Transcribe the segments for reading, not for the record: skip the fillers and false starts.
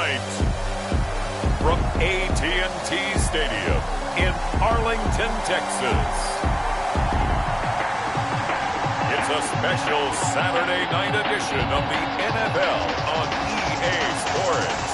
tonight from AT&T Stadium in Arlington, Texas. It's a special Saturday night edition of the NFL on EA Sports.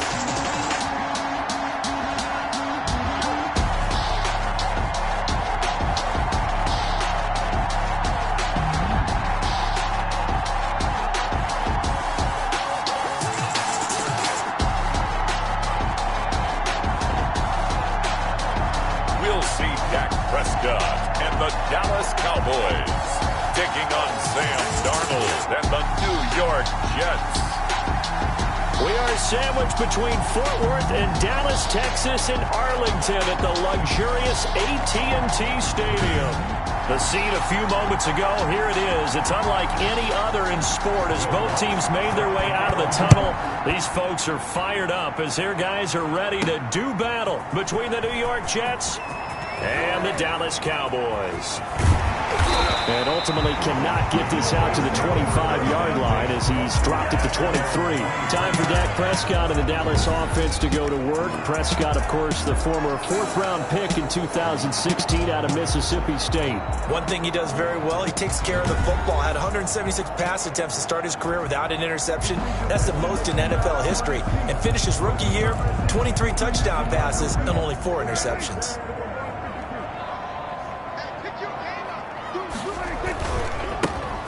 Prescott and the Dallas Cowboys taking on Sam Darnold and the New York Jets. We are sandwiched between Fort Worth and Dallas, Texas, and Arlington at the luxurious AT&T Stadium. The scene a few moments ago, here it is. It's unlike any other in sport as both teams made their way out of the tunnel. These folks are fired up as their guys are ready to do battle between the New York Jets and the Dallas Cowboys. And ultimately cannot get this out to the 25-yard line as he's dropped it to 23. Time for Dak Prescott and the Dallas offense to go to work. Prescott, of course, the former fourth-round pick in 2016 out of Mississippi State. One thing he does very well, he takes care of the football. Had 176 pass attempts to start his career without an interception. That's the most in NFL history. And finished his rookie year, 23 touchdown passes and only 4 interceptions.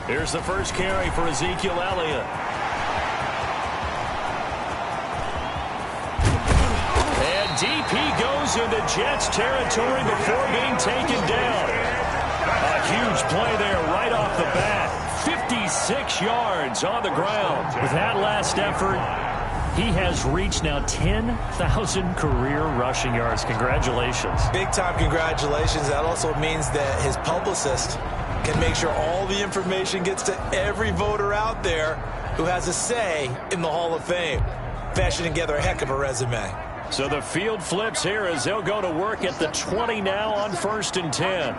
Here's the first carry for Ezekiel Elliott. And deep he goes into Jets territory before being taken down. A huge play there right off the bat. 56 yards on the ground. With that last effort, he has reached now 10,000 career rushing yards. Congratulations. Big-time congratulations. That also means that his publicist can make sure all the information gets to every voter out there who has a say in the Hall of Fame. Fashioning together a heck of a resume. So the field flips here as they'll go to work at the 20 now on 1st and 10.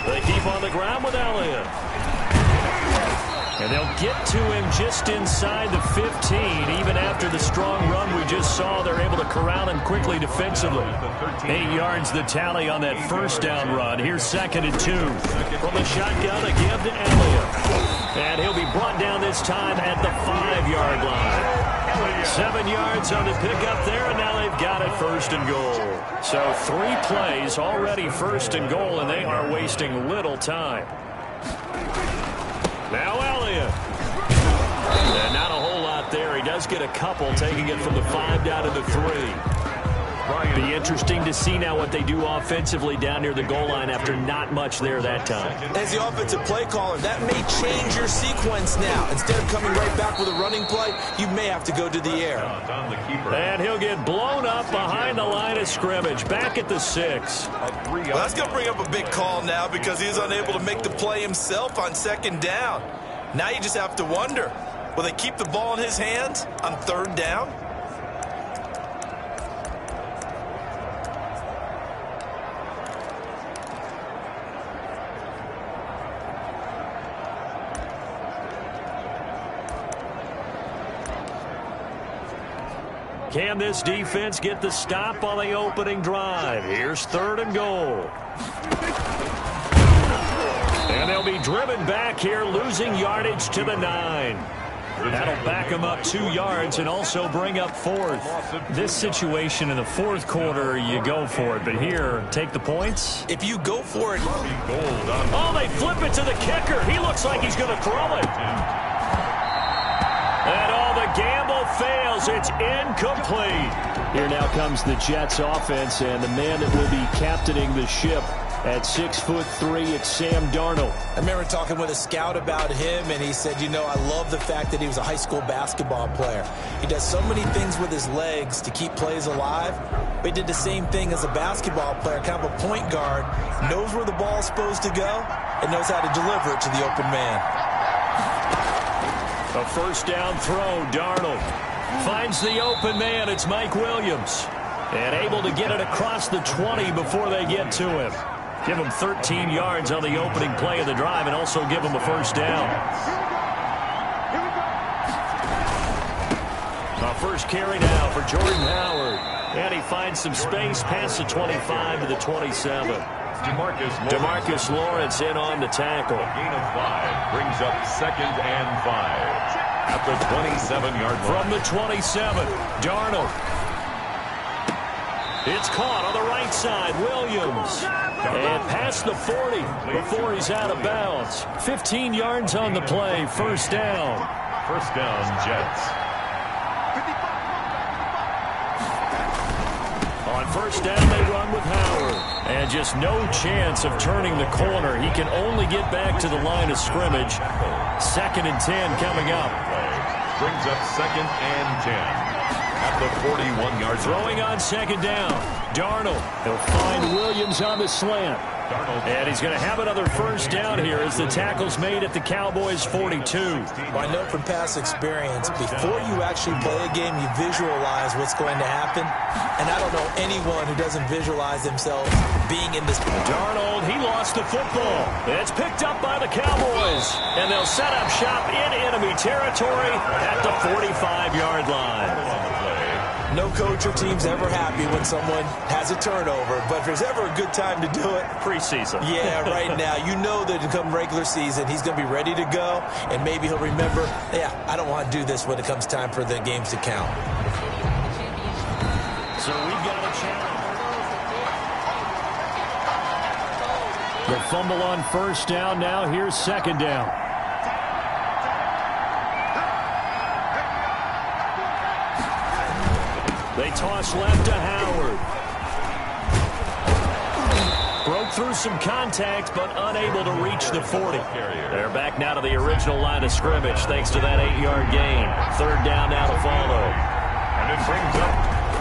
They keep on the ground with Elliott. And they'll get to him just inside the 15. Even after the strong run we just saw, they're able to corral him quickly defensively. 8 yards the tally on that first down run. Here's 2nd and 2. From the shotgun, a give to Elliott. And he'll be brought down this time at the 5-yard line. 7 yards on the pickup there, and now they've got it 1st and goal. So 3 plays already 1st and goal, and they are wasting little time. Now Elliott. And not a whole lot there. He does get a couple, taking it from the 5 down to the 3. Be interesting to see now what they do offensively down near the goal line after not much there that time. As the offensive play caller, that may change your sequence now. Instead of coming right back with a running play, you may have to go to the air. And he'll get blown up behind the line of scrimmage, back at the 6. Well, that's going to bring up a big call now because he's unable to make the play himself on 2nd down. Now you just have to wonder, will they keep the ball in his hands on 3rd down? Can this defense get the stop on the opening drive? Here's 3rd and goal. And they'll be driven back here, losing yardage to the 9. That'll back them up 2 yards and also bring up 4th. This situation in the 4th quarter, you go for it. But here, take the points. If you go for it. Oh, they flip it to the kicker. He looks like he's going to throw it. And all the gamble fails. It's incomplete. Here now comes the Jets offense, and the man that will be captaining the ship at 6'3", it's Sam Darnold. I remember talking with a scout about him, and he said, you know, I love the fact that he was a high school basketball player. He does so many things with his legs to keep plays alive, but he did the same thing as a basketball player, kind of a point guard, knows where the ball is supposed to go, and knows how to deliver it to the open man. A 1st down throw, Darnold finds the open man. It's Mike Williams, and able to get it across the 20 before they get to him. Give him 13 yards on the opening play of the drive and also give him a 1st down. first carry now for Jordan Howard. And he finds some space past the 25 to the 27. DeMarcus Lawrence in on the tackle. Gain of 5 brings up 2nd and 5 at the 27-yard line. From the 27, Darnold. It's caught on the right side. Williams. And past the 40 before he's out of bounds. 15 yards on the play. First down. First down, Jets. On first down, they run with Howard. And just no chance of turning the corner. He can only get back to the line of scrimmage. 2nd and 10 coming up. Brings up 2nd and 10. At the 41-yard throwing on 2nd down. Darnold. He'll find Williams on the slant. And he's going to have another first down here as the tackle's made at the Cowboys 42. Well, I know from past experience, before you actually play a game, you visualize what's going to happen. And I don't know anyone who doesn't visualize themselves being in this. Darnold, he lost the football. It's picked up by the Cowboys. And they'll set up shop in enemy territory at the 45-yard line. No coach or team's ever happy when someone has a turnover, but if there's ever a good time to do it, preseason. Yeah, right now. You know that come regular season, he's going to be ready to go, and maybe he'll remember, yeah, I don't want to do this when it comes time for the games to count. So we've got a challenge. The fumble on first down now. Here's 2nd down. They toss left to Howard. Broke through some contact, but unable to reach the 40. They're back now to the original line of scrimmage thanks to that 8-yard gain. 3rd down now to follow. And it brings up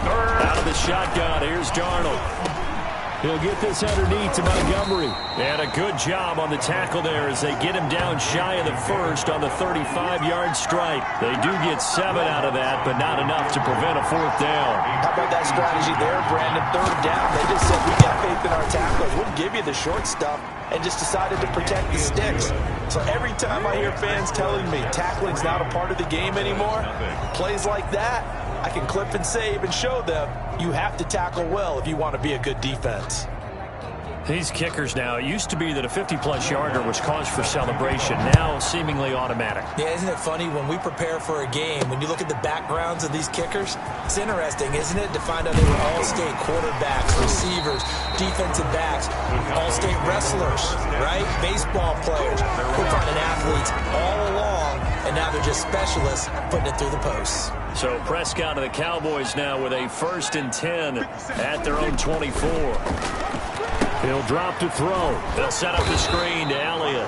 3rd. Out of the shotgun, here's Darnold. He'll get this underneath to Montgomery. And a good job on the tackle there as they get him down shy of the first on the 35-yard strike. They do get 7 out of that, but not enough to prevent a 4th down. How about that strategy there, Brandon? 3rd down. They just said, we got faith in our tacklers. We'll give you the short stuff, and just decided to protect the sticks. So every time I hear fans telling me tackling's not a part of the game anymore, plays like that, I can clip and save and show them you have to tackle well if you want to be a good defense. These kickers now, it used to be that a 50-plus yarder was cause for celebration. Now seemingly automatic. Yeah, isn't it funny when we prepare for a game, when you look at the backgrounds of these kickers, it's interesting, isn't it, to find out they were all-state quarterbacks, receivers, defensive backs, all-state wrestlers, right? Baseball players. We're finding athletes all along, and now they're just specialists putting it through the posts. So Prescott of the Cowboys now with a 1st and 10 at their own 24. He'll drop to throw. They'll set up the screen to Elliott.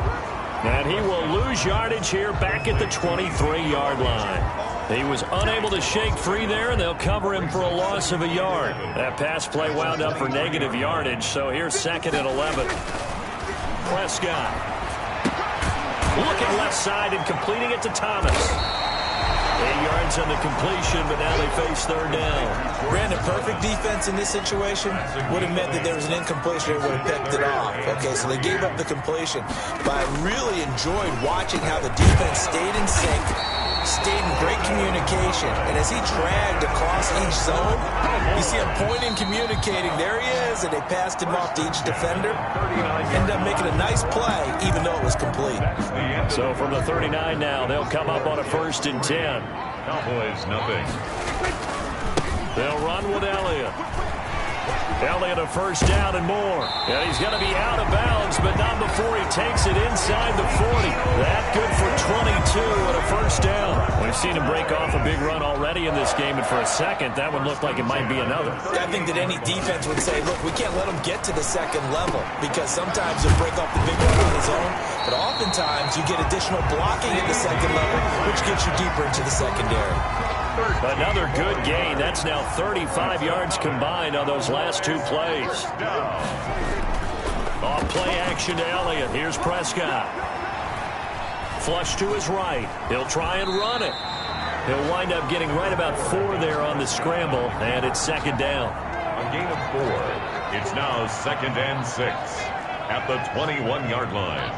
And he will lose yardage here back at the 23-yard line. He was unable to shake free there, and they'll cover him for a loss of a yard. That pass play wound up for negative yardage, so here's 2nd and 11. Prescott looking left side and completing it to Thomas. 8 yards on the completion, but now they face 3rd down. Brandon, perfect defense in this situation would have meant that there was an incompletion and would have picked it off. Okay, so they gave up the completion. But I really enjoyed watching how the defense stayed in sync, stayed in great communication. And as he dragged across each zone, you see him pointing, communicating. There he is, and they passed him off to each defender. Ended up making a nice play, even though it was complete. So from the 39 now, they'll come up on a 1st and 10. Cowboys, nothing. They'll run with Elliott. Elliott a first down and more. And he's going to be out of bounds, but not before he takes it inside the 40. That good for 22 and a first down. We've seen him break off a big run already in this game, and for a second, that would look like it might be another. I think that any defense would say, look, we can't let him get to the 2nd level, because sometimes he'll break off the big run on his own, but oftentimes you get additional blocking at the 2nd level, which gets you deeper into the secondary. Another good gain. That's now 35 yards combined on those last 2 plays. Off play action to Elliott. Here's Prescott. Flush to his right. He'll try and run it. He'll wind up getting right about 4 there on the scramble, and it's 2nd down. A gain of 4. It's now 2nd and 6 at the 21-yard line.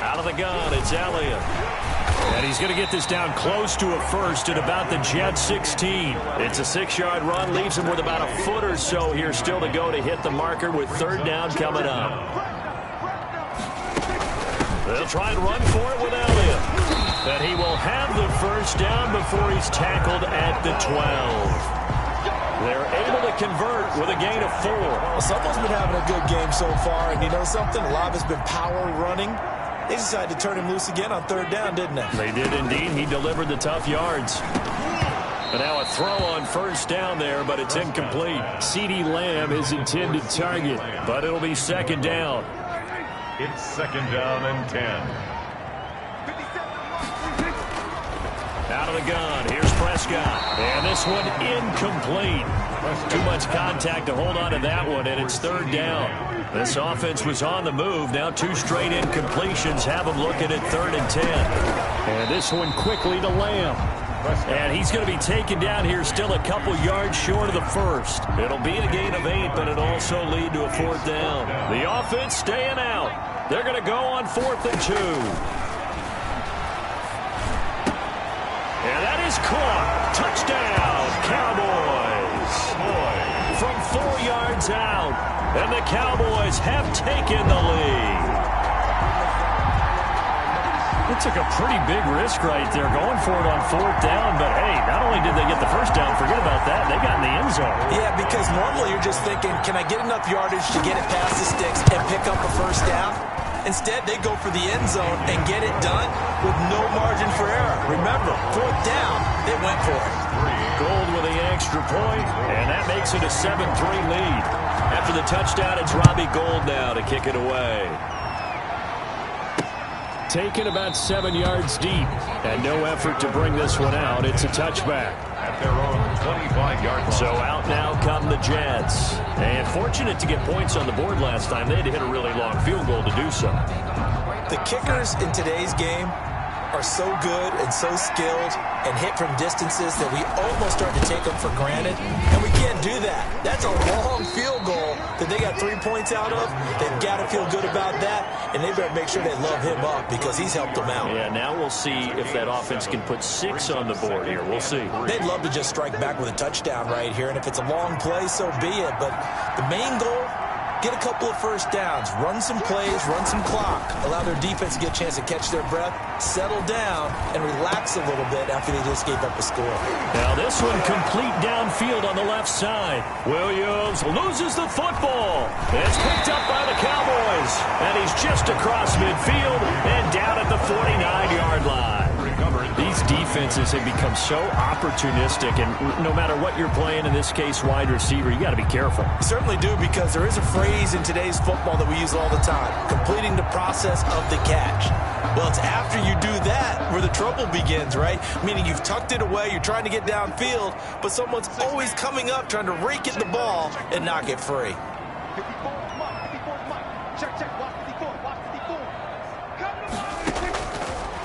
Out of the gun, it's Elliott. And he's going to get this down close to a first at about the Jet 16. It's a 6-yard run, leaves him with about a foot or so here still to go to hit the marker with third down coming up. They'll try and run for it with Elliott. And he will have the first down before he's tackled at the 12. They're able to convert with a gain of 4. Well, someone's been having a good game so far, and you know something? A lot has been power running. They decided to turn him loose again on third down, didn't they? They did indeed. He delivered the tough yards. And now a throw on first down there, but it's incomplete. CeeDee Lamb is intended target, but it'll be second down. It's second down and 10. Out of the gun. Here's Prescott. And this one incomplete. Too much contact to hold on to that one, and it's third down. This offense was on the move. Now 2 straight incompletions have them looking at third and 10. And this one quickly to Lamb. And he's going to be taken down here still a couple yards short of the first. It'll be a gain of 8, but it'll also lead to a fourth down. The offense staying out. They're going to go on 4th and 2. And that is caught. Touchdown, Cowboys. From 4 yards out, and the Cowboys have taken the lead. It took a pretty big risk right there going for it on 4th down, but hey, not only did they get the first down, forget about that, they got in the end zone. Yeah, because normally you're just thinking, can I get enough yardage to get it past the sticks and pick up a first down? Instead, they go for the end zone and get it done with no margin for error. Remember, 4th down, they went for it. Gold with the extra point, and that makes it a 7-3 lead. After the touchdown, it's Robbie Gould now to kick it away. Taken about 7 yards deep, and no effort to bring this one out. It's a touchback. At their own 25-yard line. So out now come the Jets. And fortunate to get points on the board last time. They had to hit a really long field goal to do so. The kickers in today's game are so good and so skilled and hit from distances that we almost start to take them for granted, and we can't do that. That's a long field goal that they got 3 points out of. They've got to feel good about that, and they better make sure they love him up because he's helped them out. Yeah, now we'll see if that offense can put 6 on the board here. We'll see. They'd love to just strike back with a touchdown right here, and if it's a long play, so be it. But the main goal, get a couple of first downs, run some plays, run some clock, allow their defense to get a chance to catch their breath, settle down, and relax a little bit after they just gave up a score. Now this one complete downfield on the left side. Williams loses the football. It's picked up by the Cowboys, and he's just across midfield and down at the 49-yard line. These defenses have become so opportunistic, and no matter what you're playing, in this case wide receiver, you got to be careful. You certainly do, because there is a phrase in today's football that we use all the time, completing the process of the catch. Well, it's after you do that where the trouble begins, right? Meaning you've tucked it away, you're trying to get downfield, but someone's always coming up trying to rake at the ball and knock it free.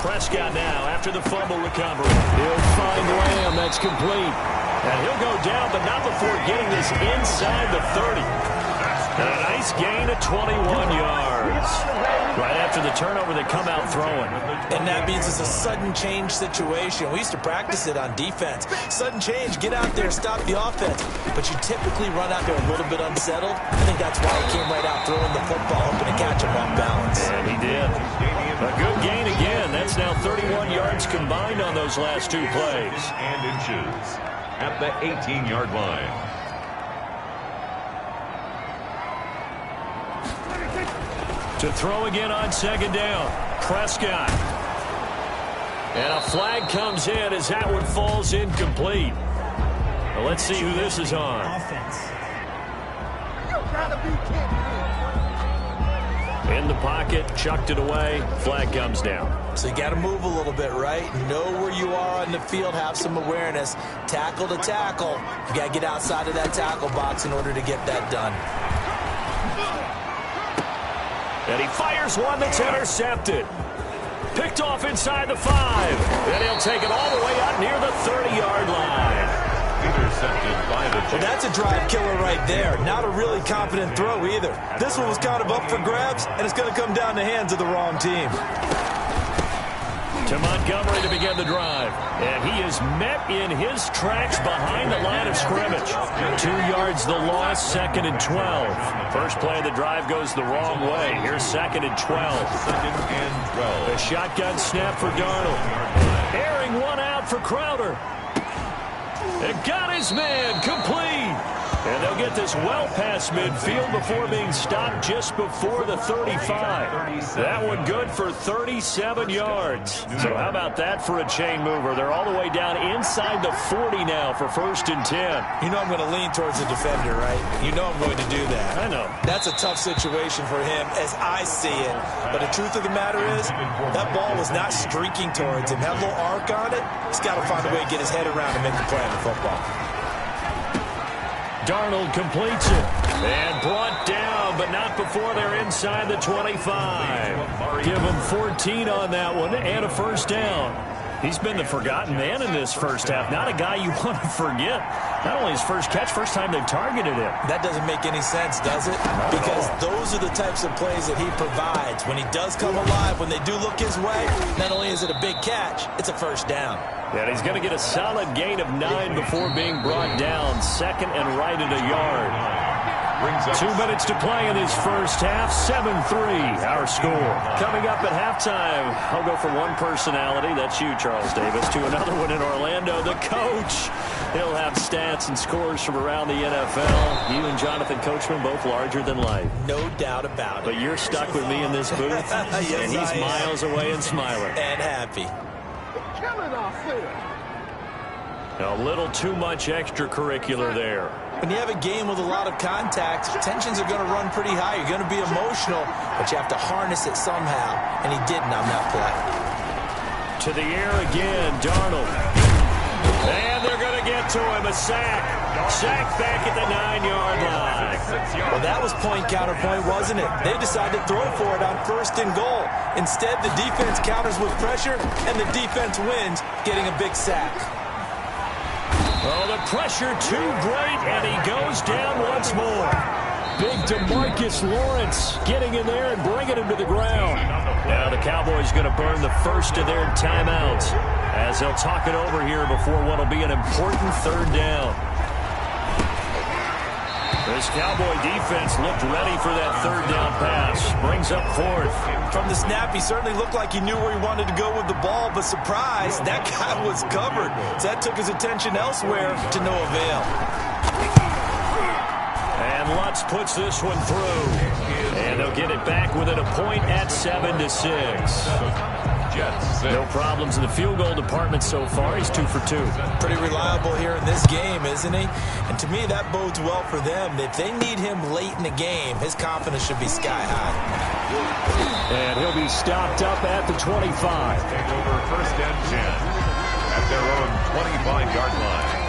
Prescott now after the fumble recovery. He'll find Lamb. That's complete. And he'll go down, but not before getting this inside the 30. And a nice gain of 21 yards. Right after the turnover, they come out throwing. And that means it's a sudden change situation. We used to practice it on defense. Sudden change, get out there, stop the offense. But you typically run out there a little bit unsettled. I think that's why he came right out throwing the football, hoping to catch him off balance. And he did. A good gain again. That's now 31 yards combined on those last 2 plays. And inches at the 18-yard line. To throw again on second down. Prescott. And a flag comes in as that one falls incomplete. Well, let's see who this is on. In the pocket, chucked it away, flag comes down. So you got to move a little bit, right? Know where you are on the field, have some awareness. Tackle to tackle. You got to get outside of that tackle box in order to get that done. And he fires one that's intercepted. Picked off inside the 5. And he'll take it all the way out near the 30-yard line. Intercepted by the Jets. Well, that's a drive killer right there. Not a really confident throw either. This one was kind of up for grabs, and it's going to come down the hands of the wrong team. To Montgomery to begin the drive. And he is met in his tracks behind the line of scrimmage. 2 yards the loss, 2nd and 12. First play of the drive goes the wrong way. Here's 2nd and 12. The shotgun snap for Darnold. Airing one out for Crowder. And got his man complete. And they'll get this well past midfield before being stopped just before the 35. That one good for 37 yards. So how about that for a chain mover? They're all the way down inside the 40 now for 1st and 10. You know I'm going to lean towards the defender, right? You know I'm going to do that. I know. That's a tough situation for him as I see it. But the truth of the matter is, that ball was not streaking towards him. That little arc on it, he's got to find a way to get his head around and make the play on the football. Darnold completes it. And brought down, but not before they're inside the 25. Give him 14 on that one and a first down. He's been the forgotten man in this first half. Not a guy you want to forget. Not only his first catch, first time they've targeted him. That doesn't make any sense, does it? Because those are the types of plays that he provides. When he does come alive, when they do look his way, not only is it a big catch, it's a first down. And he's going to get a solid gain of 9 before being brought down. 2nd and right at a yard. 2 minutes to play in this first half. 7-3 our score. Coming up at halftime, I'll go from one personality, that's you, Charles Davis, to another one in Orlando, the coach. He'll have stats and scores from around the NFL. You and Jonathan Coachman both larger than life. No doubt about it. But you're stuck with me in this booth, yes, and he's miles away and smiling. And happy. A little too much extracurricular there. When you have a game with a lot of contact, tensions are going to run pretty high. You're going to be emotional, but you have to harness it somehow, and he didn't on that play. To the air again, Darnold. And they're going to get to him, a sack. Sack back at the 9-yard line. Well, that was point counterpoint, wasn't it? They decided to throw for it on 1st and goal. Instead, the defense counters with pressure, and the defense wins, getting a big sack. Oh, the pressure too great, and he goes down once more. Big DeMarcus Lawrence getting in there and bringing him to the ground. Now the Cowboys going to burn the first of their timeouts as they'll talk it over here before what will be an important 3rd down. This Cowboy defense looked ready for that 3rd down pass. Brings up 4th. From the snap, he certainly looked like he knew where he wanted to go with the ball, but surprise, that guy was covered. So that took his attention elsewhere to no avail. And Lutz puts this one through. And they'll get it back within a point at 7-6. No problems in the field goal department so far. He's 2 for 2. Pretty reliable here in this game, isn't he? And to me, that bodes well for them. If they need him late in the game, his confidence should be sky high. And he'll be stopped up at the 25. Take over 1st and 10 at their own 25-yard line.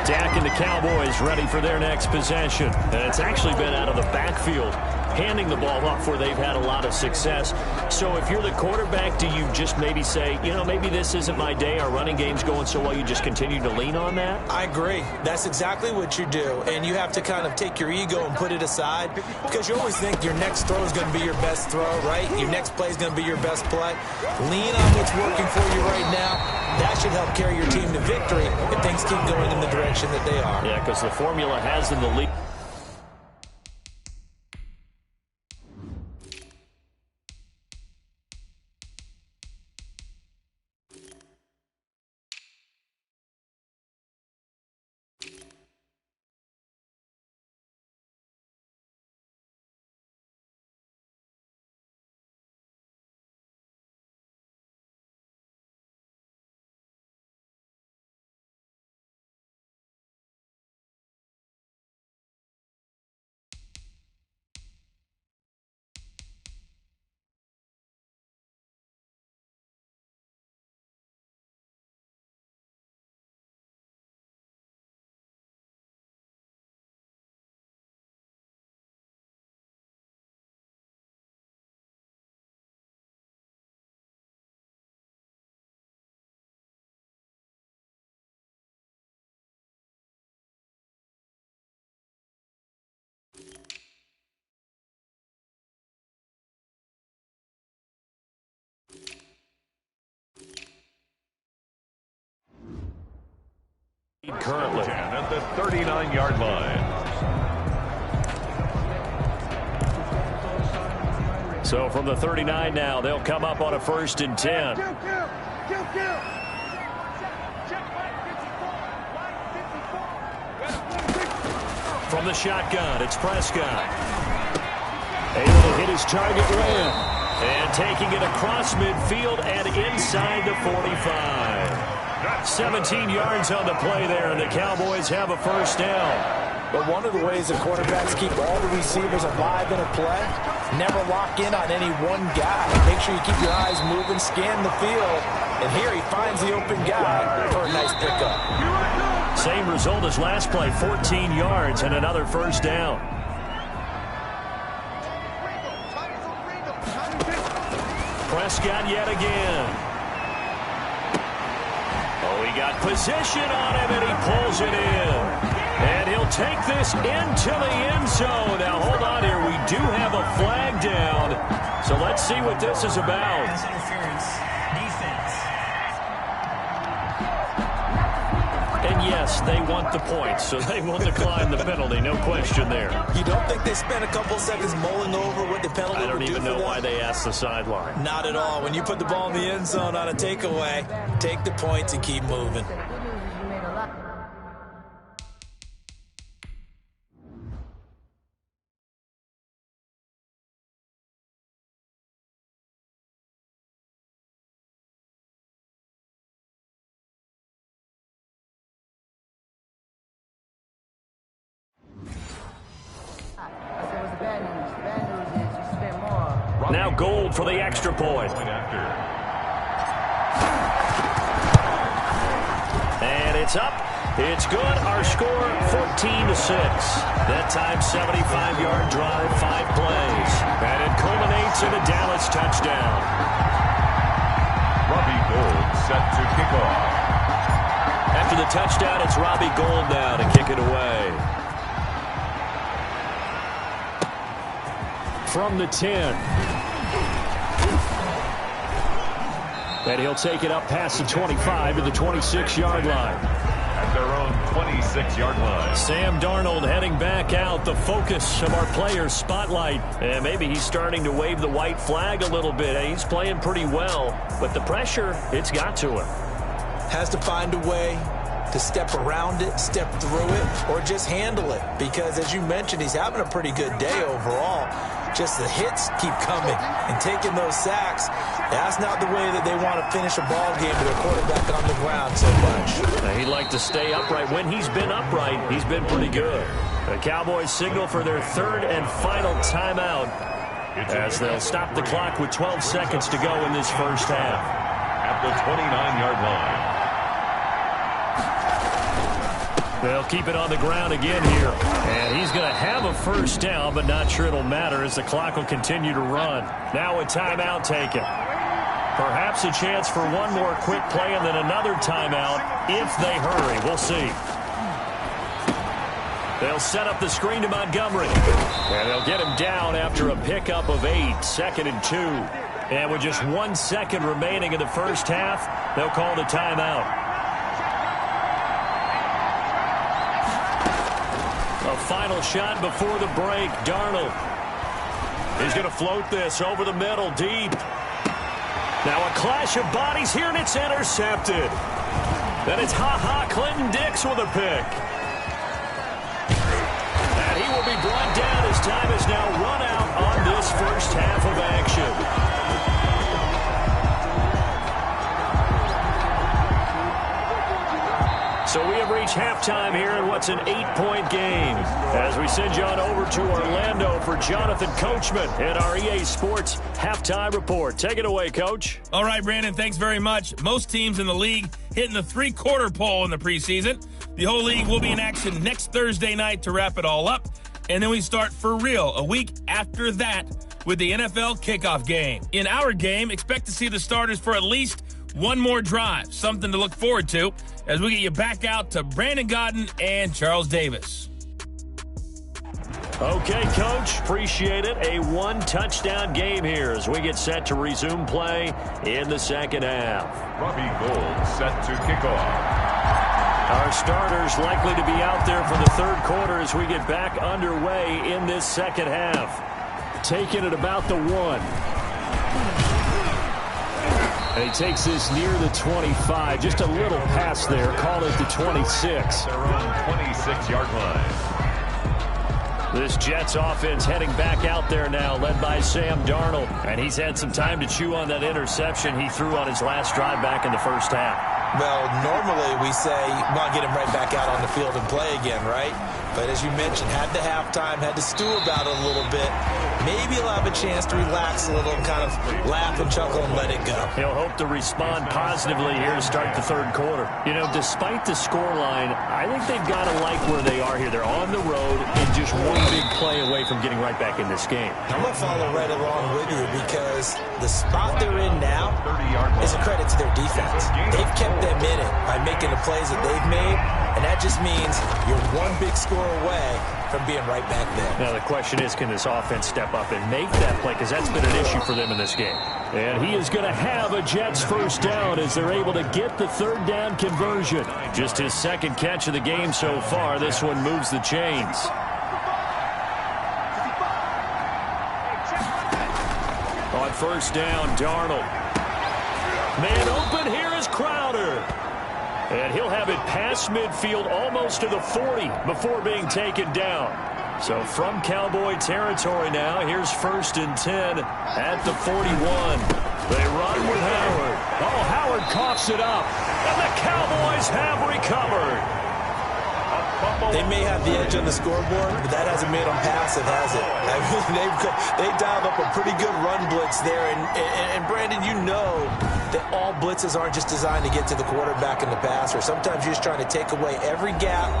Dak and the Cowboys ready for their next possession. And it's actually been out of the backfield, handing the ball off where they've had a lot of success. So if you're the quarterback, do you just maybe say, you know, maybe this isn't my day, our running game's going so well, you just continue to lean on that? I agree. That's exactly what you do. And you have to kind of take your ego and put it aside because you always think your next throw is going to be your best throw, right? Your next play is going to be your best play. Lean on what's working for you right now. That should help carry your team to victory if things keep going in the direction that they are. Yeah, because the formula has in the league. currently. At the 39-yard line. So from the 39 now, they'll come up on a 1st and 10. From the shotgun, it's Prescott. Able to hit his target rim. And taking it across midfield and inside the 45. 17 yards on the play there, and the Cowboys have a 1st down. But one of the ways the quarterbacks keep all the receivers alive in a play, never lock in on any one guy. Make sure you keep your eyes moving, scan the field. And here he finds the open guy for a nice pickup. Same result as last play, 14 yards and another 1st down. Prescott yet again. Oh, he got position on him, and he pulls it in. And he'll take this into the end zone. Now, hold on here. We do have a flag down. So let's see what this is about. Pass interference. Defense. And yes, they want the points, so they will decline the penalty. No question there. You don't think they spent a couple seconds mulling over what the penalty I don't would do even for know them? why they asked the sideline. Not at all. When you put the ball in the end zone on a takeaway, take the points and keep moving. Now Gold for the extra point. And it's up. It's good. Our score, 14-6. That time, 75-yard drive, 5 plays. And it culminates in a Dallas touchdown. Robbie Gould set to kick off. After the touchdown, it's Robbie Gould now to kick it away. From the 10. And he'll take it up past the 25 to the 26-yard line. At their own 26-yard line. Sam Darnold heading back out, the focus of our players' spotlight. And maybe he's starting to wave the white flag a little bit. He's playing pretty well, but the pressure, it's got to him. Has to find a way to step around it, step through it, or just handle it. Because as you mentioned, he's having a pretty good day overall. Just the hits keep coming and taking those sacks. That's not the way that they want to finish a ball game with a quarterback on the ground so much. He'd like to stay upright. When he's been upright, he's been pretty good. The Cowboys signal for their 3rd and final timeout as they'll stop the clock with 12 seconds to go in this 1st half. At the 29-yard line. They'll keep it on the ground again here. And he's going to have a 1st down, but not sure it'll matter as the clock will continue to run. Now a timeout taken. Perhaps a chance for one more quick play and then another timeout if they hurry. We'll see. They'll set up the screen to Montgomery. And they'll get him down after a pickup of 8, 2nd and 2. And with just 1 second remaining in the 1st half, they'll call the timeout. A final shot before the break. Darnold. He's going to float this over the middle, deep. Now a clash of bodies here, and it's intercepted. Then it's Clinton Dix with a pick. And he will be brought down as time is now run out on this 1st half of action. So we have reached halftime here in what's an 8-point game. As we send you on over to Orlando for Jonathan Coachman in our EA Sports Halftime Report. Take it away, Coach. All right, Brandon, thanks very much. Most teams in the league hitting the 3-quarter pole in the preseason. The whole league will be in action next Thursday night to wrap it all up. And then we start for real a week after that with the NFL kickoff game. In our game, expect to see the starters for at least one more drive, something to look forward to as we get you back out to Brandon Godden and Charles Davis. Okay, Coach, appreciate it. A 1-touchdown game here as we get set to resume play in the 2nd half. Robbie Gould set to kick off. Our starters likely to be out there for the third quarter as we get back underway in this second half. Taking it about the 1. And he takes this near the 25. Just a little pass there. Call it the 26. Their own 26-yard line. This Jets offense heading back out there now, led by Sam Darnold. And he's had some time to chew on that interception he threw on his last drive back in the first half. Well, normally we say you want to get him right back out on the field and play again, right? But as you mentioned, had the halftime, had to stew about it a little bit. Maybe he'll have a chance to relax a little, kind of laugh and chuckle and let it go. He'll hope to respond positively here to start the third quarter. You know, despite the scoreline, I think they've got to like where they are here. They're on the road and just one big play away from getting right back in this game. I'm going to follow right along with you because the spot they're in now is a credit to their defense. They've kept them in it by making the plays that they've made, and that just means you're one big score away from being right back there. Now the question is, can this offense step up and make that play? Because that's been an issue for them in this game. And he is going to have a Jets first down as they're able to get the third down conversion. Just his second catch of the game so far. This one moves the chains. On first down, Darnold. Man open here is Crowder. And he'll have it past midfield almost to the 40 before being taken down. So from Cowboy territory now, here's 1st and 10 at the 41. They run with Howard. Oh, Howard coughs it up. And the Cowboys have recovered. They may have the edge on the scoreboard, but that hasn't made them passive, has it? I mean, they dialed up a pretty good run blitz there. And Brandon, you know that all blitzes aren't just designed to get to the quarterback in the passer. Sometimes you're just trying to take away every gap,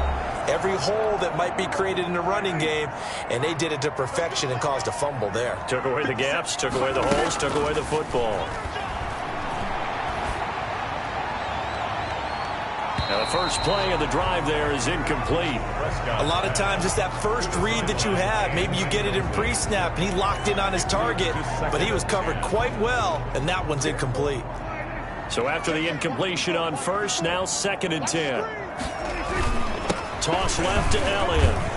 every hole that might be created in the running game, and they did it to perfection and caused a fumble there. Took away the gaps, took away the holes, took away the football. Now the first play of the drive there is incomplete. A lot of times it's that first read that you have. Maybe you get it in pre-snap, and he locked in on his target, but he was covered quite well, and that one's incomplete. So after the incompletion on first, now 2nd and 10. Toss left to Elliott.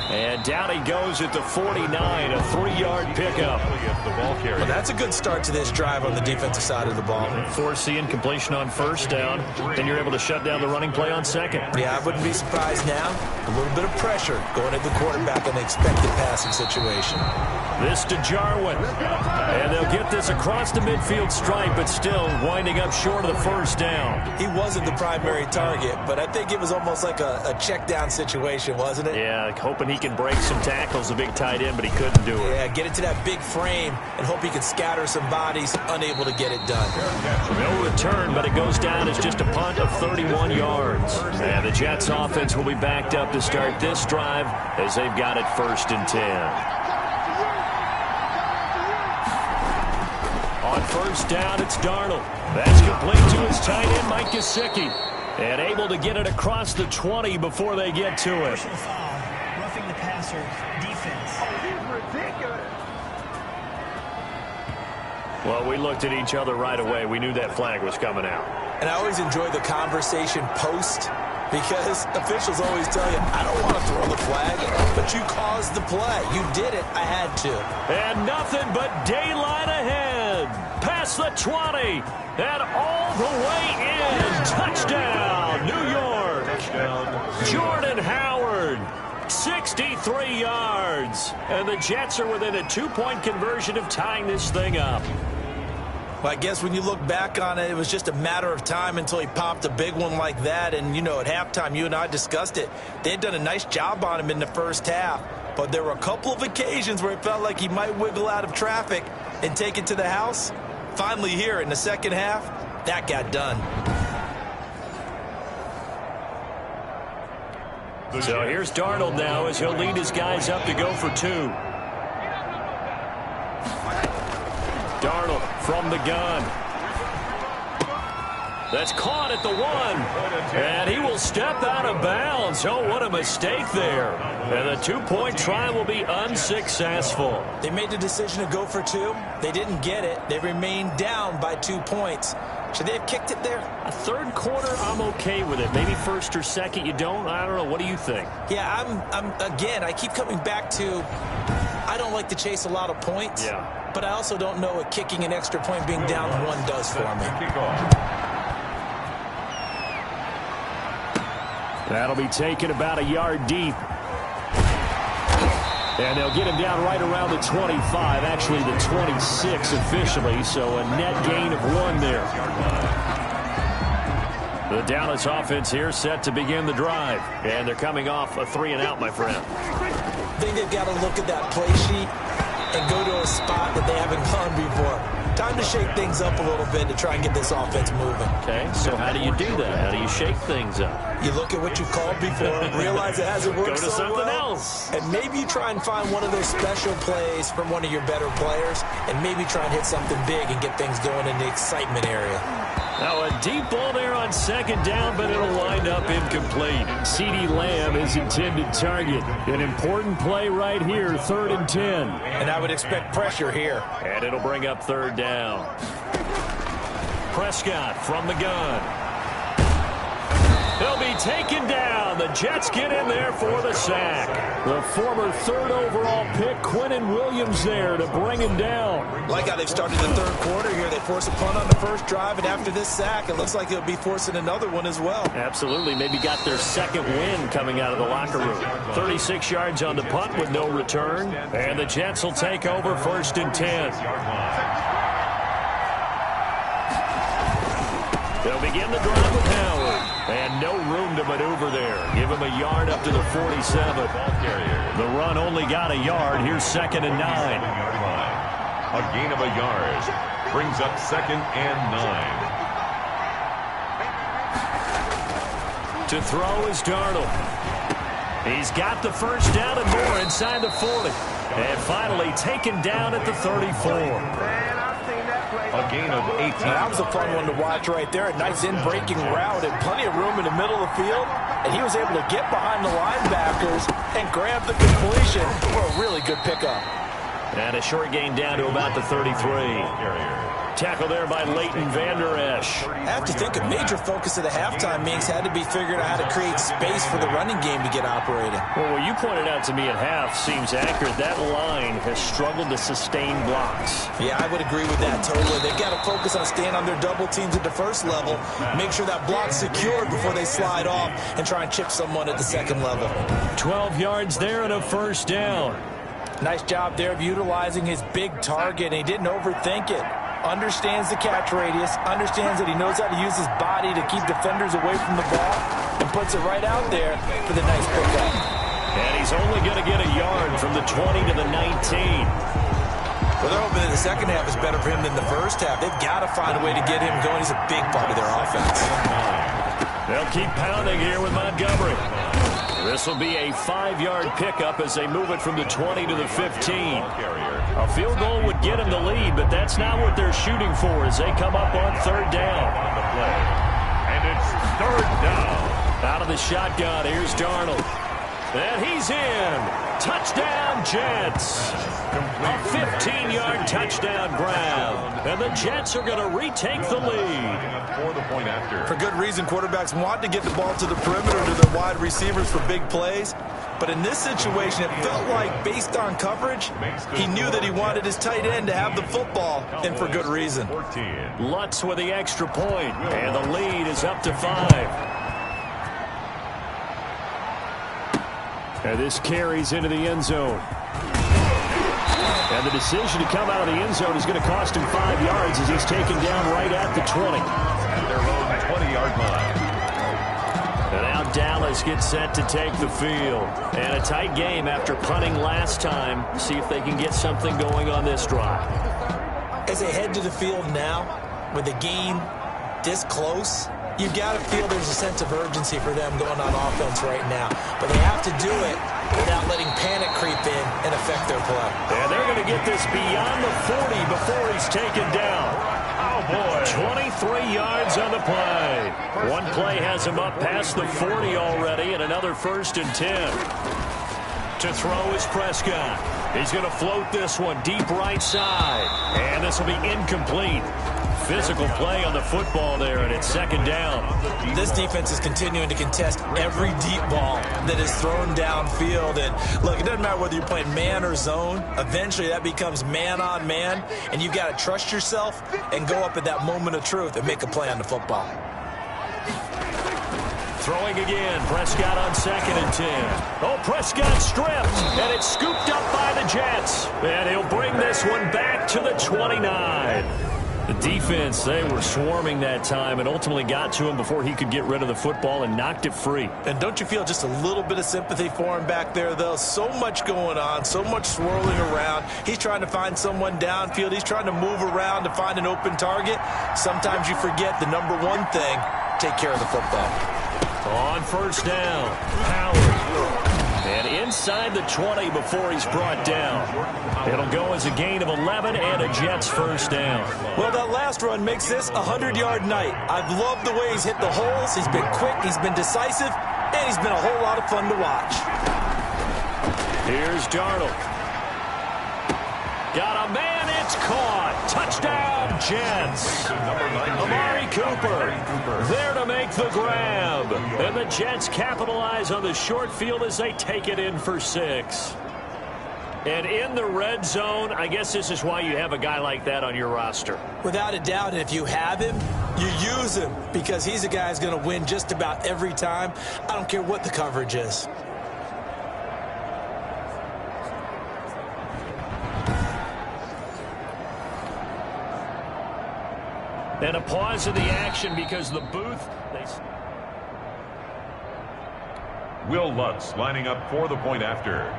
And down he goes at the 49, a 3-yard pickup. Well, that's a good start to this drive on the defensive side of the ball. Force the incompletion on first down, then you're able to shut down the running play on second. Yeah, I wouldn't be surprised now. A little bit of pressure going at the quarterback in the expected passing situation. This to Jarwin. And they'll get this across the midfield stripe, but still winding up short of the first down. He wasn't the primary target, but I think it was almost like a check down situation, wasn't it? Yeah, hoping he can break some tackles, a big tight end, but he couldn't do it. Yeah, get it to that big frame and hope he can scatter some bodies, unable to get it done. No return, but it goes down as just a punt of 31 yards. And the Jets offense will be backed up to start this drive as they've got it 1st and 10. On first down, it's Darnold. That's complete to his tight end, Mike Gesicki. And able to get it across the 20 before they get to it. Roughing the passer, defense. Well, we looked at each other right away. We knew that flag was coming out. And I always enjoy the conversation post because officials always tell you, I don't want to throw the flag, but you caused the play. You did it. I had to. And nothing but daylight ahead. Past the 20 and all the way in. Touchdown, New York. Jordan Howard. 63 yards. And the Jets are within a 2-point conversion of tying this thing up. Well, I guess when you look back on it, it was just a matter of time until he popped a big one like that. And, you know, at halftime, you and I discussed it. They had done a nice job on him in the first half. But there were a couple of occasions where it felt like he might wiggle out of traffic and take it to the house. Finally here in the second half, that got done. So here's Darnold now as he'll lead his guys up to go for 2. Darnold from the gun. That's caught at the 1. And he will step out of bounds. Oh, what a mistake there. And the 2-point try will be unsuccessful. They made the decision to go for 2. They didn't get it. They remained down by 2 points. Should they have kicked it there? A third quarter, I'm okay with it. Maybe first or second, you don't. I don't know. What do you think? Yeah, again, I keep coming back to I don't like to chase a lot of points. Yeah. But I also don't know what kicking an extra point being down one does for me. That'll be taken about a yard deep. And they'll get him down right around the 25, actually the 26 officially, so a net gain of 1 there. The Dallas offense here set to begin the drive, and they're coming off a 3-and-out, my friend. I think they've got to look at that play sheet and go to a spot that they haven't gone before. Time to shake things up a little bit to try and get this offense moving. Okay, so how do you do that? How do you shake things up? You look at what you called before, realize it hasn't worked Go to so something well, else. and maybe you try and find one of those special plays from one of your better players, and maybe try and hit something big and get things going in the excitement area. Now a deep ball there on second down, but it'll wind up incomplete. CeeDee Lamb is intended target. An important play right here, 3rd and 10. And I would expect pressure here. And it'll bring up 3rd down. Prescott from the gun. He'll be taken down. The Jets get in there for the sack. The former 3rd overall pick, Quinnen Williams, there to bring him down. Like how they've started the 3rd quarter here. They force a punt on the first drive, and after this sack, it looks like they'll be forcing another one as well. Absolutely. Maybe got their 2nd win coming out of the locker room. 36 yards on the punt with no return. And the Jets will take over 1st and 10. They'll begin the drive with Howard. And no room to maneuver there. Give him a yard up to the 47. The run only got a yard. Here's 2nd and 9. A gain of a yard brings up 2nd and 9. To throw is Darnold. He's got the first down and more inside the 40. And finally taken down at the 34. A gain of 18. That was a fun one to watch right there. A nice in-breaking route and plenty of room in the middle of the field. And he was able to get behind the linebackers and grab the completion for a really good pickup. And a short gain down to about the 33. Tackle there by Leighton Vander Esch. I have to think a major focus of the halftime meetings had to be figuring out how to create space for the running game to get operating. Well, what you pointed out to me at half seems accurate. That line has struggled to sustain blocks. Yeah, I would agree with that totally. They've got to focus on staying on their double teams at the first level, make sure that block's secured before they slide off and try and chip someone at the 2nd level. 12 yards there and a 1st down. Nice job there of utilizing his big target, and he didn't overthink it. Understands the catch radius, understands that he knows how to use his body to keep defenders away from the ball, and puts it right out there for the nice pickup. And he's only going to get a yard from the 20 to the 19. Well, they're hoping that the second half is better for him than the first half. They've got to find a way to get him going. He's a big part of their offense. They'll keep pounding here with Montgomery. This will be a 5-yard pickup as they move it from the 20 to the 15. A field goal would get them the lead, but that's not what they're shooting for as they come up on 3rd down. And it's 3rd down. Out of the shotgun, here's Darnold. And he's in. Touchdown, Jets. A 15-yard touchdown grab. And the Jets are going to retake the lead. For the point after. For good reason, quarterbacks want to get the ball to the perimeter to their wide receivers for big plays. But in this situation, it felt like, based on coverage, he knew that he wanted his tight end to have the football, and for good reason. Lutz with the extra point, and the lead is up to 5. And this carries into the end zone. And the decision to come out of the end zone is going to cost him 5 yards as he's taken down right at the 20. Their own 20-yard line. And now Dallas gets set to take the field. And a tight game after punting last time. See if they can get something going on this drive. As they head to the field now, with the game this close, you've got to feel there's a sense of urgency for them going on offense right now. But they have to do it without letting panic creep in and affect their play. And they're going to get this beyond the 40 before he's taken down. Oh, boy. 23 yards on the play. One play has him up past the 40 already, and another 1st and 10. To throw is Prescott. He's going to float this one deep right side. And this will be incomplete. physical play on the football there, and it's second down. This defense is continuing to contest every deep ball that is thrown downfield. And look, it doesn't matter whether you're playing man or zone. Eventually that becomes man on man, and you've got to trust yourself and go up at that moment of truth and make a play on the football. Throwing again, Prescott on 2nd and 10. Oh, Prescott stripped, and it's scooped up by the Jets. And he'll bring this one back to the 29. The defense, they were swarming that time and ultimately got to him before he could get rid of the football and knocked it free. And don't you feel just a little bit of sympathy for him back there, though? So much going on, so much swirling around. He's trying to find someone downfield. He's trying to move around to find an open target. Sometimes you forget the number one thing, take care of the football. On first down, Howard. And inside the 20 before he's brought down. It'll go as a gain of 11 and a Jets first down. Well, that last run makes this a 100-yard night. I've loved the way he's hit the holes. He's been quick, he's been decisive, and he's been a whole lot of fun to watch. Here's Darnold. Got a man, it's caught. Touchdown, Jets. Amari Cooper there to make the grab. And the Jets capitalize on the short field as they take it in for 6. And in the red zone, I guess this is why you have a guy like that on your roster. Without a doubt, and if you have him, you use him because he's a guy who's going to win just about every time. I don't care what the coverage is. And a pause in the action because the booth. Will Lutz lining up for the point after.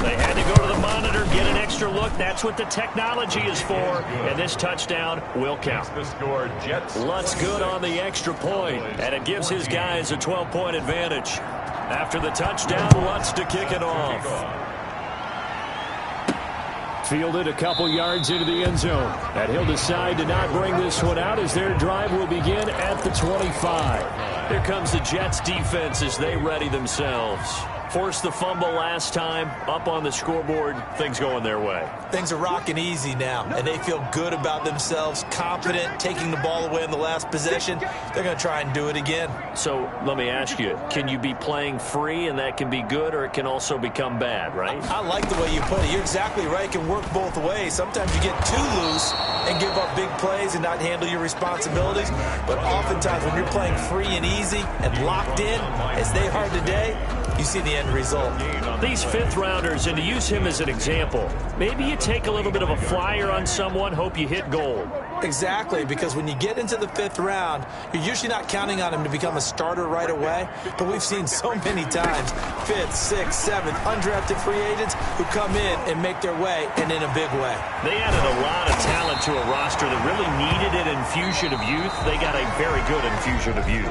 They had to go to the monitor, get an extra look. That's what the technology is for. And this touchdown will count. The score, Jets. Lutz good on the extra point, and it gives his guys a 12-point advantage. After the touchdown, Lutz to kick it off. Fielded a couple yards into the end zone. And he'll decide to not bring this one out as their drive will begin at the 25. Here comes the Jets defense as they ready themselves. Forced the fumble last time, up on the scoreboard, things going their way. Things are rocking easy now, and they feel good about themselves, confident, taking the ball away in the last possession. They're going to try and do it again. So let me ask you, can you be playing free and that can be good, or it can also become bad, right? I like the way you put it. You're exactly right. It can work both ways. Sometimes you get too loose and give up big plays and not handle your responsibilities. But oftentimes when you're playing free and easy and locked in, as they are today, you see the end result. These fifth-rounders, and to use him as an example, maybe you take a little bit of a flyer on someone, hope you hit gold. Exactly, because when you get into the 5th round, you're usually not counting on him to become a starter right away. But we've seen so many times 5th, 6th, 7th, undrafted free agents who come in and make their way, and in a big way. They added a lot of talent to a roster that really needed an infusion of youth. They got a very good infusion of youth.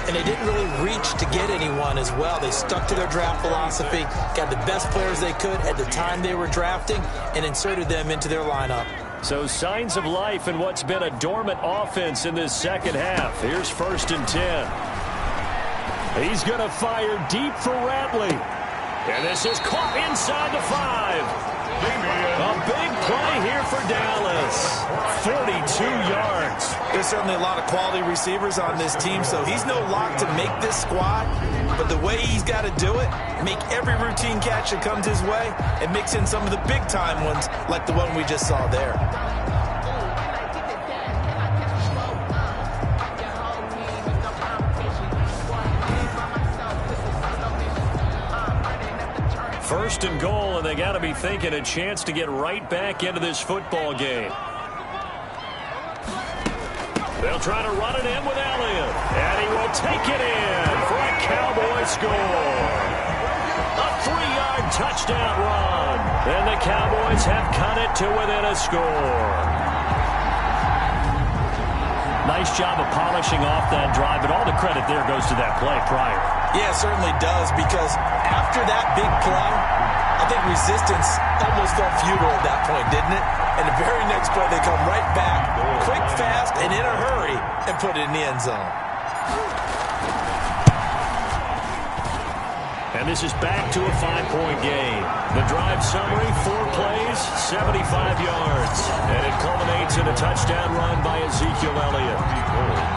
And they didn't really reach to get anyone as well. They stuck to their draft philosophy, got the best players they could at the time they were drafting, and inserted them into their lineup. So signs of life in what's been a dormant offense in this second half. Here's 1st and 10. He's going to fire deep for Ratley. And this is caught inside the 5. A big play here for Dallas. 42 yards. There's certainly a lot of quality receivers on this team, so he's no lock to make this squad. But the way he's got to do it, make every routine catch that comes his way, and mix in some of the big-time ones like the one we just saw there. First and goal, and they got to be thinking a chance to get right back into this football game. They'll try to run it in with Elliott, and he will take it in for a Cowboy score. A 3-yard touchdown run, and the Cowboys have cut it to within a score. Nice job of polishing off that drive, but all the credit there goes to that play prior. Yeah, it certainly does, because after that big play, I think resistance almost felt futile at that point, didn't it? And the very next play, they come right back, quick, fast, and in a hurry, and put it in the end zone. And this is back to a 5-point game. The drive summary, 4 plays, 75 yards. And it culminates in a touchdown run by Ezekiel Elliott.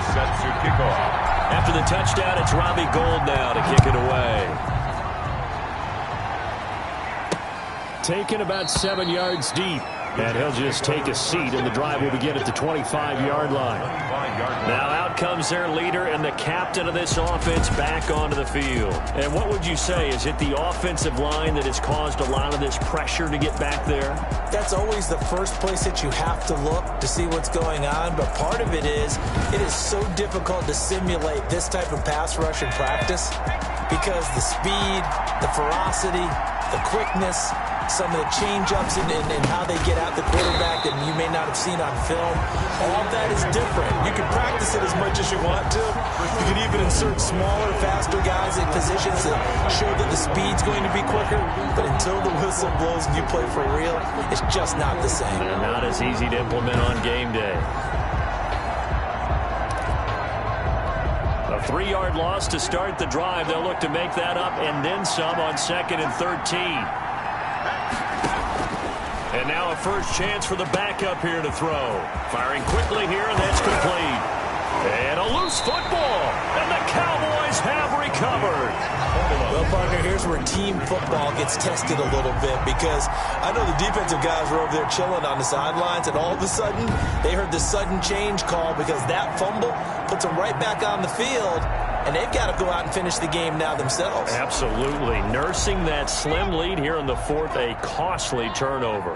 Set to kick off. After the touchdown, it's Robbie Gould now to kick it away. Taken about 7 yards deep. And he'll just take a seat, and the drive will begin at the 25-yard line. Now out comes their leader and the captain of this offense back onto the field. And what would you say? Is it the offensive line that has caused a lot of this pressure to get back there? That's always the first place that you have to look to see what's going on. But part of it is so difficult to simulate this type of pass rush in practice because the speed, the ferocity, the quickness, some of the change-ups and how they get at the quarterback that you may not have seen on film. All of that is different. You can practice it as much as you want to. You can even insert smaller, faster guys in positions that show that the speed's going to be quicker. But until the whistle blows and you play for real, it's just not the same. They're not as easy to implement on game day. A 3-yard loss to start the drive. They'll look to make that up and then some on 2nd and 13. And now a first chance for the backup here to throw. Firing quickly here, and that's complete. And a loose football, and the Cowboys have recovered. Well, partner, here's where team football gets tested a little bit because I know the defensive guys were over there chilling on the sidelines, and all of a sudden they heard the sudden change call because that fumble puts them right back on the field. And they've got to go out and finish the game now themselves. Absolutely. Nursing that slim lead here in the 4th, a costly turnover.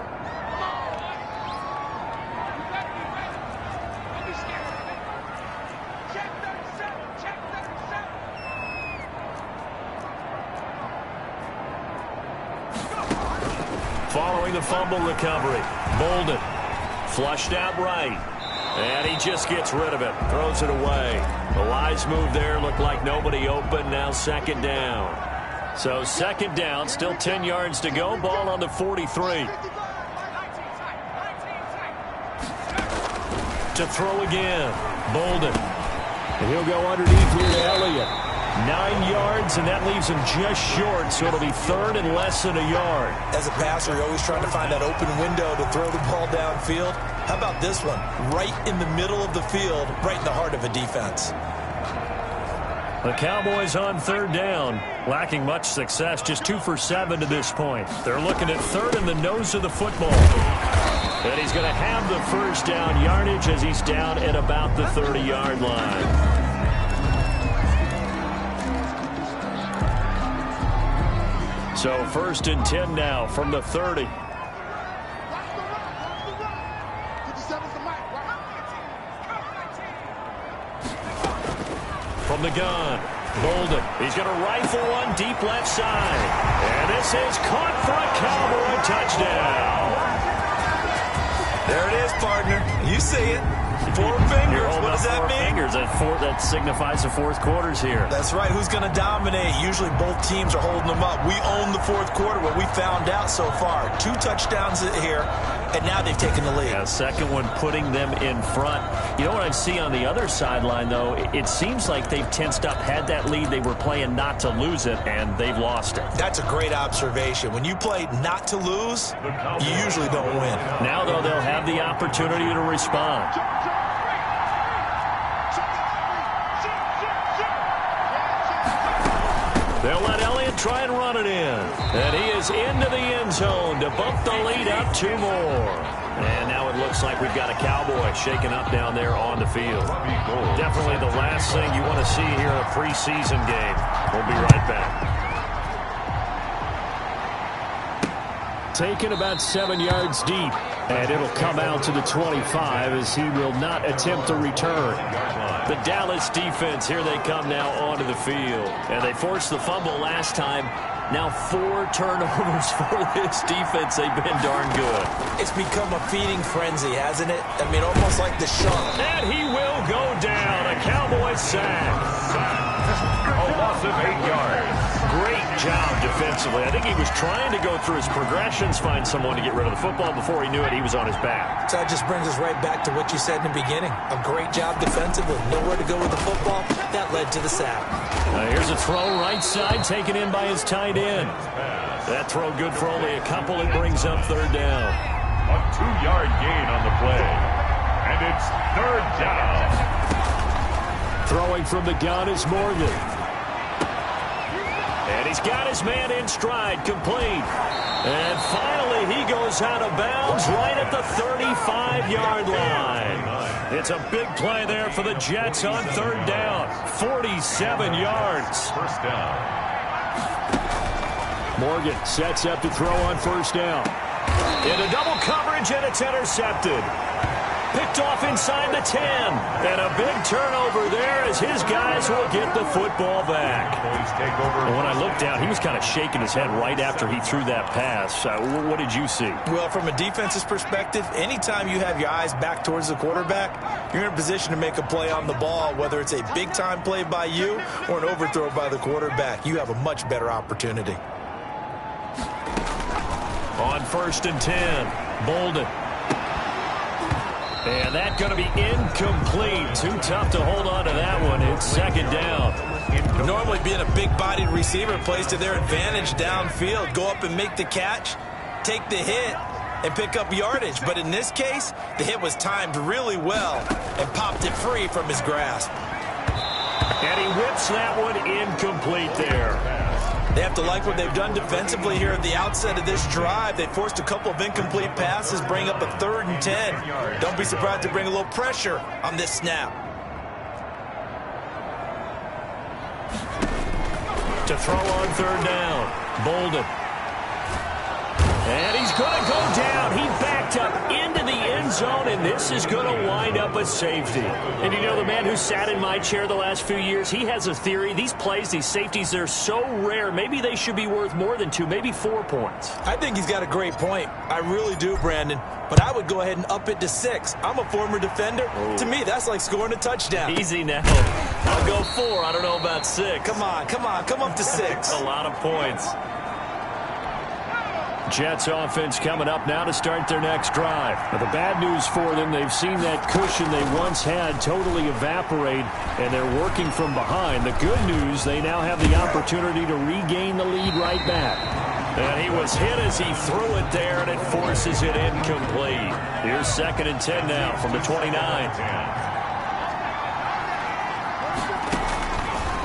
Following the fumble recovery, Bolden flushed out right. And he just gets rid of it, throws it away. The wise move there, looked like nobody open, now 2nd down. So 2nd down, still 10 yards to go, ball on the 43. To throw again, Bolden. And he'll go underneath here to Elliott. 9 yards, and that leaves him just short, so it'll be 3rd and less than a yard. As a passer, you're always trying to find that open window to throw the ball downfield. How about this one? Right in the middle of the field, right in the heart of a defense. The Cowboys on 3rd down, lacking much success, just 2 for 7 to this point. They're looking at 3rd in the nose of the football. And he's going to have the first down yardage as he's down at about the 30-yard line. So 1st and 10 now from the 30. From the gun, Bolden. He's going to rifle one deep left side. And this is caught for a Cowboy touchdown. There it is, partner. You see it. 4 fingers. What does that mean? Fingers. That signifies the 4th quarter's here. That's right. Who's going to dominate? Usually both teams are holding them up. We own the 4th quarter. What we found out so far, 2 touchdowns here, and now they've taken the lead. Yeah, 2nd one putting them in front. You know what I see on the other sideline, though? It seems like they've tensed up, had that lead. They were playing not to lose it, and they've lost it. That's a great observation. When you play not to lose, you usually don't win. Now, though, they'll have the opportunity to respond. They'll let Elliott try and run it in. And he is into the end zone to bump the lead up 2 more. And now it looks like we've got a Cowboy shaking up down there on the field. Definitely the last thing you want to see here in a preseason game. We'll be right back. Taken about 7 yards deep. And it'll come out to the 25 as he will not attempt a return. The Dallas defense, here they come now onto the field. And they forced the fumble last time. Now 4 turnovers for this defense. They've been darn good. It's become a feeding frenzy, hasn't it? I mean, almost like the shark. And he will go down. A Cowboy sack. A loss of 8 yards. Great job defensively. I think he was trying to go through his progressions, find someone to get rid of the football. Before he knew it, he was on his back. So that just brings us right back to what you said in the beginning. A great job defensively. Nowhere to go with the football. That led to the sack. Here's a throw right side, taken in by his tight end. That throw good for only a couple. It brings up third down. A 2-yard gain on the play. And it's third down. Throwing from the gun is Morgan. And he's got his man in stride, complete. And finally, he goes out of bounds right at the 35-yard line. It's a big play there for the Jets on third down. 47 yards. First down. Morgan sets up to throw on first down. Into double coverage, and it's intercepted. Picked off inside the 10. And a big turnover there as his guys will get the football back. And when I looked down, he was kind of shaking his head right after he threw that pass. What did you see? Well, from a defense's perspective, anytime you have your eyes back towards the quarterback, you're in a position to make a play on the ball, whether it's a big-time play by you or an overthrow by the quarterback. You have a much better opportunity. On first and 10, Bolden. And that's going to be incomplete. Too tough to hold on to that one. It's second down. Normally being a big-bodied receiver plays to their advantage downfield. Go up and make the catch, take the hit, and pick up yardage. But in this case, the hit was timed really well and popped it free from his grasp. And he whips that one incomplete there. They have to like what they've done defensively here at the outset of this drive. They forced a couple of incomplete passes, bring up a 3rd and 10. Don't be surprised to bring a little pressure on this snap. To throw on third down, Bolden. And he's going to go down. He backed up into the end zone, and this is going to wind up a safety. And you know, the man who sat in my chair the last few years, he has a theory. These plays, these safeties, they're so rare. Maybe they should be worth more than 2, maybe 4 points. I think he's got a great point. I really do, Brandon. But I would go ahead and up it to 6. I'm a former defender. To me, that's like scoring a touchdown. Easy now. I'll go 4. I don't know about 6. Come on. Come up to 6. A lot of points. Jets offense coming up now to start their next drive. Now, the bad news for them, they've seen that cushion they once had totally evaporate, and they're working from behind. The good news, they now have the opportunity to regain the lead right back. And he was hit as he threw it there, and it forces it incomplete. Here's 2nd and 10 now from the 29.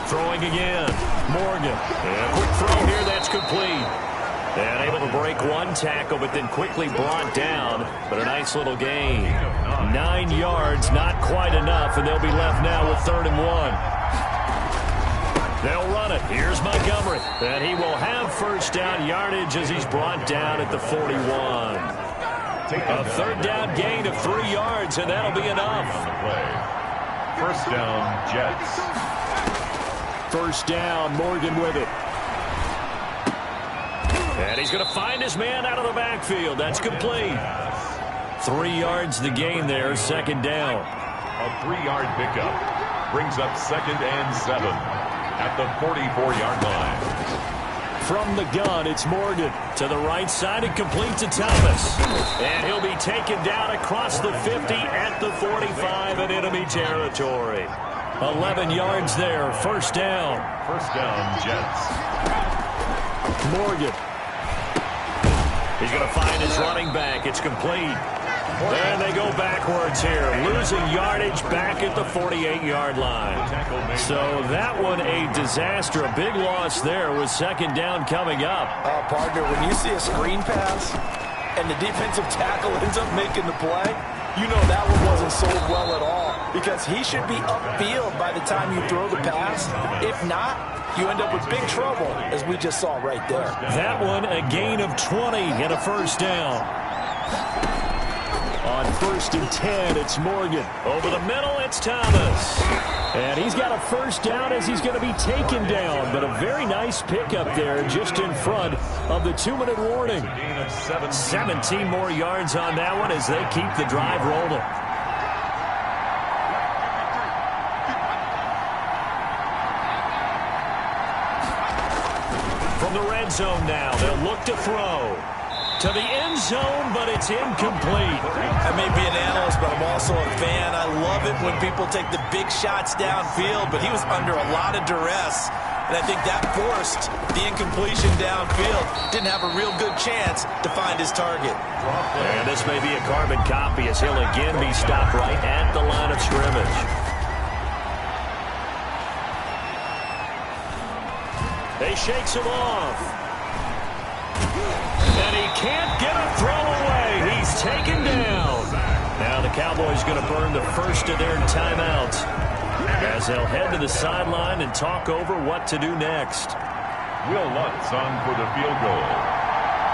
Throwing again. Morgan. And a quick throw here, that's complete. And able to break one tackle, but then quickly brought down. But a nice little gain. 9 yards, not quite enough, and they'll be left now with 3rd and 1. They'll run it. Here's Montgomery. And he will have first down yardage as he's brought down at the 41. A 3rd down gain of 3 yards, and that'll be enough. First down, Jets. First down, Morgan with it. And he's going to find his man out of the backfield. That's complete. 3 yards the gain there, 2nd down. A 3-yard pickup brings up 2nd and 7 at the 44-yard line. From the gun, it's Morgan. To the right side, and complete to Thomas. And he'll be taken down across the 50 at the 45 in enemy territory. 11 yards there, first down. First down, Jets. Morgan. He's going to find his running back. It's complete. And they go backwards here, losing yardage back at the 48-yard line. So that one a disaster. A big loss there with 2nd down coming up. Partner, when you see a screen pass and the defensive tackle ends up making the play, you know that one wasn't sold well at all, because he should be upfield by the time you throw the pass. If not, you end up with big trouble, as we just saw right there. That one a gain of 20 and a first down. On 1st and 10, it's Morgan. Over the middle, it's Thomas. And he's got a first down as he's going to be taken down. But a very nice pickup there just in front of the 2-minute warning. 17 more yards on that one as they keep the drive rolling. From the red zone now, they'll look to throw. to the end zone, but it's incomplete. I may be an analyst, but I'm also a fan. I love it when people take the big shots downfield, but he was under a lot of duress, and I think that forced the incompletion downfield. Didn't have a real good chance to find his target. And this may be a carbon copy as he'll again be stopped right at the line of scrimmage. He shakes him off. And he can't get a throw away. He's taken down. Now the Cowboys going to burn the first of their timeouts as they'll head to the sideline and talk over what to do next. Will Lutz on for the field goal.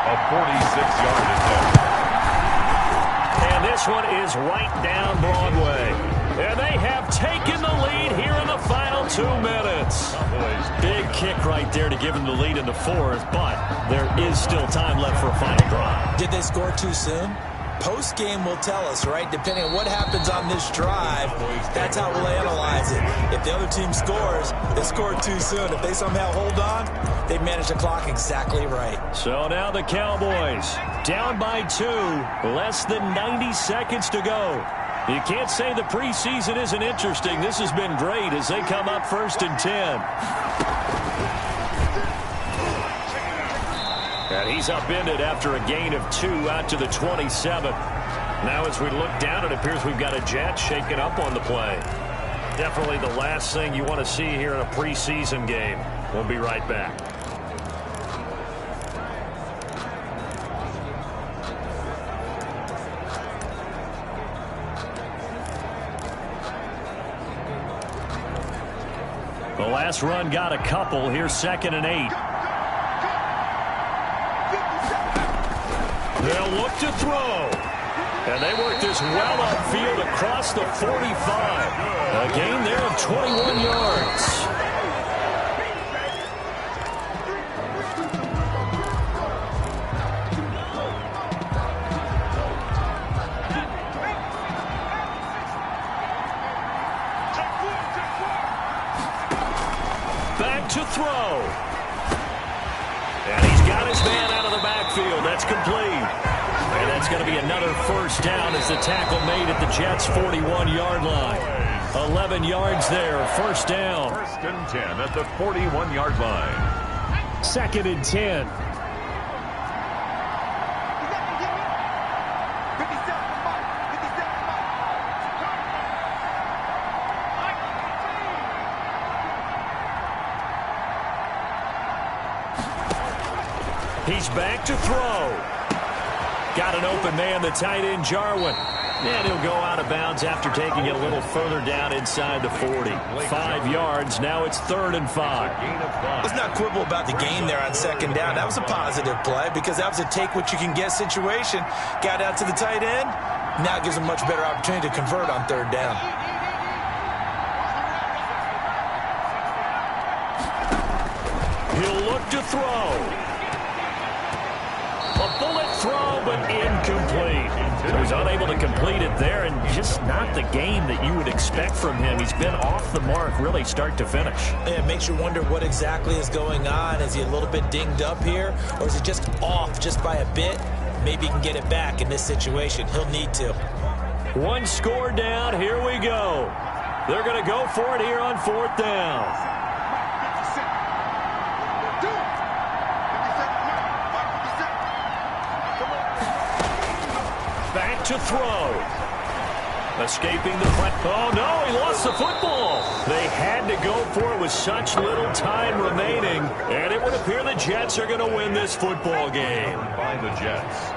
A 46-yard attempt. And this one is right down Broadway. And they have taken the lead here in the final 2 minutes. Big kick right there to give them the lead in the fourth, but there is still time left for a final drive. Did they score too soon? Post-game will tell us, right? Depending on what happens on this drive, that's how we'll analyze it. If the other team scores, they scored too soon. If they somehow hold on, they manage the clock exactly right. So now the Cowboys down by 2, less than 90 seconds to go. You can't say the preseason isn't interesting. This has been great as they come up 1st and 10. And he's upended after a gain of 2 out to the 27. Now as we look down, it appears we've got a jet shaking up on the play. Definitely the last thing you want to see here in a preseason game. We'll be right back. The last run got a couple. Here's 2nd and 8. They'll look to throw. And they work this well upfield across the 45. A gain there of 21 yards. Back to throw. And he's got his man out of the backfield. That's complete. And that's going to be another first down as the tackle made at the Jets' 41-yard line. 11 yards there, first down. 1st and 10 at the 41-yard line. 2nd and 10. He's back to throw. Got an open man, the tight end, Jarwin. And he'll go out of bounds after taking it a little further down inside the 40. 5 yards. Now it's 3rd and 5. Let's not quibble about the gain there on 2nd down. That was a positive play because that was a take-what-you-can-get situation. Got out to the tight end. Now gives him a much better opportunity to convert on 3rd down. He'll look to throw. A bullet throw, but incomplete. So he's unable to complete it there, and just not the game that you would expect from him. He's been off the mark, really, start to finish. Yeah, it makes you wonder what exactly is going on. Is he a little bit dinged up here, or is he just off just by a bit? Maybe he can get it back in this situation. He'll need to. 1 score down. Here we go. They're going to go for it here on 4th down. Back to throw. Escaping the front. Oh, no, he lost the football. They had to go for it with such little time remaining. And it would appear the Jets are going to win this football game. By the Jets.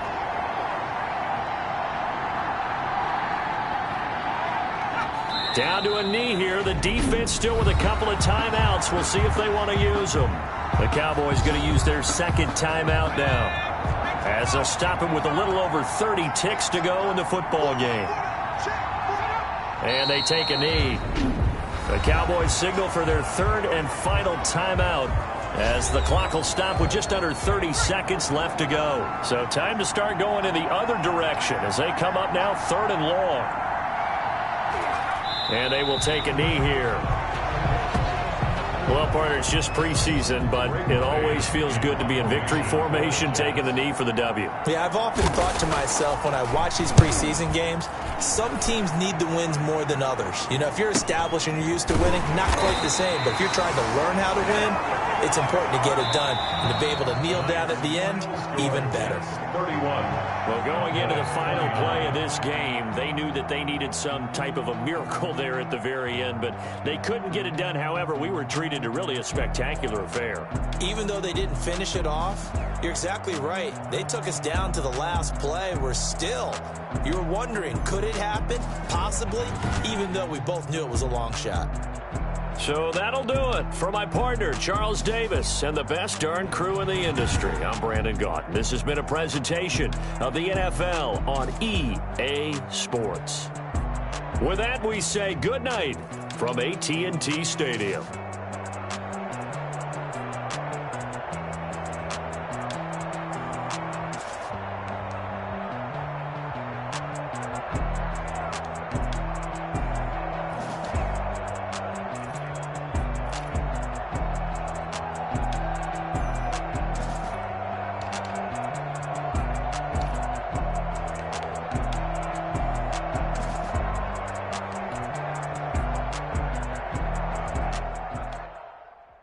Down to a knee here. The defense still with a couple of timeouts. We'll see if they want to use them. The Cowboys going to use their 2nd timeout now, as they'll stop him with a little over 30 ticks to go in the football game. And they take a knee. The Cowboys signal for their 3rd and final timeout as the clock will stop with just under 30 seconds left to go. So time to start going in the other direction as they come up now 3rd and long. And they will take a knee here. Well, partner, it's just preseason, but it always feels good to be in victory formation, taking the knee for the W. Yeah, I've often thought to myself when I watch these preseason games, some teams need the wins more than others. You know, if you're established and you're used to winning, not quite the same. But if you're trying to learn how to win, it's important to get it done. And to be able to kneel down at the end, even better. 31. Well, going into the final play of this game, they knew that they needed some type of a miracle there at the very end, but they couldn't get it done. However, we were treated to really a spectacular affair. Even though they didn't finish it off, you're exactly right. They took us down to the last play. We're still, you were wondering, could it happen? Possibly, even though we both knew it was a long shot. So that'll do it. For my partner, Charles Davis, and the best darn crew in the industry, I'm Brandon Gaunt. This has been a presentation of the NFL on EA Sports. With that, we say good night from AT&T Stadium.